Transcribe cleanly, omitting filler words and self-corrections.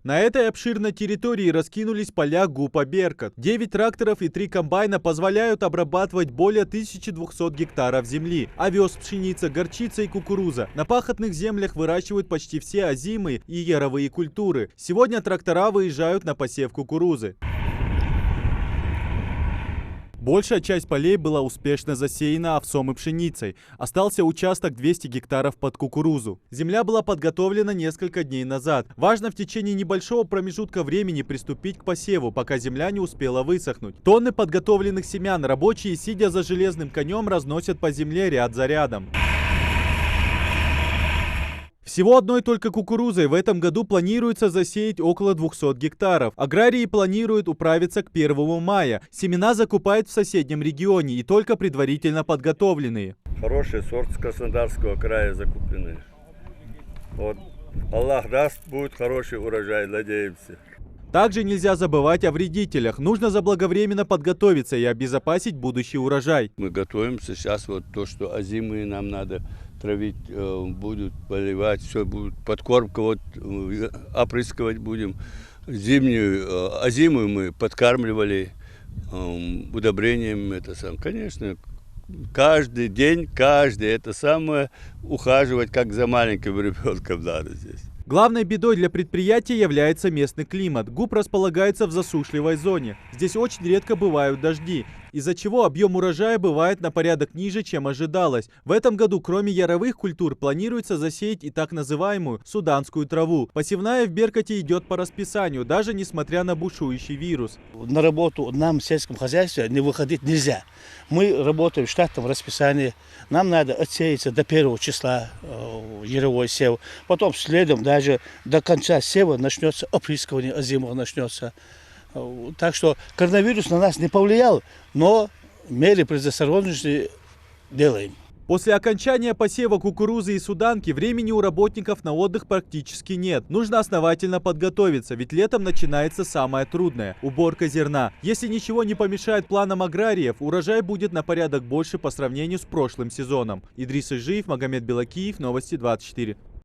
На этой обширной территории раскинулись поля ГУПа «Беркут». 9 тракторов и 3 комбайна позволяют обрабатывать более 1200 гектаров земли. Овес, пшеница, горчица и кукуруза. На пахотных землях выращивают почти все озимые и яровые культуры. Сегодня трактора выезжают на посев кукурузы. Большая часть полей была успешно засеяна овсом и пшеницей. Остался участок 200 гектаров под кукурузу. Земля была подготовлена несколько дней назад. Важно в течение небольшого промежутка времени приступить к посеву, пока земля не успела высохнуть. Тонны подготовленных семян рабочие, сидя за железным конем, разносят по земле ряд за рядом. Всего одной только кукурузой в этом году планируется засеять около 200 гектаров. Аграрии планируют управиться к 1 мая. Семена закупают в соседнем регионе и только предварительно подготовленные. Хороший сорт с Краснодарского края закупленный. Вот. Аллах даст, будет хороший урожай, надеемся. Также нельзя забывать о вредителях. Нужно заблаговременно подготовиться и обезопасить будущий урожай. Мы готовимся сейчас, вот то, что озимые нам надо травить, будут поливать, все будет, подкормка, вот опрыскивать будем. Зимнюю, озимую мы подкармливали удобрением, это сам, конечно. Каждый день, это самое, ухаживать, как за маленьким ребенком надо здесь. Главной бедой для предприятия является местный климат. ГУП располагается в засушливой зоне. Здесь очень редко бывают дожди, из-за чего объем урожая бывает на порядок ниже, чем ожидалось. В этом году, кроме яровых культур, планируется засеять и так называемую суданскую траву. Посевная в Беркуте идет по расписанию, даже несмотря на бушующий вирус. На работу нам в сельском хозяйстве не выходить нельзя. Мы работаем в штатном расписании. Нам надо отсеяться до 1 числа яровой сев. Потом следом даже до конца сева начнется опрыскивание озимого начнется. Так что коронавирус на нас не повлиял, но меры предосторожности делаем. После окончания посева кукурузы и суданки времени у работников на отдых практически нет. Нужно основательно подготовиться, ведь летом начинается самое трудное – уборка зерна. Если ничего не помешает планам аграриев, урожай будет на порядок больше по сравнению с прошлым сезоном. Идрис Ижиев, Магомед Белакиев, Новости 24.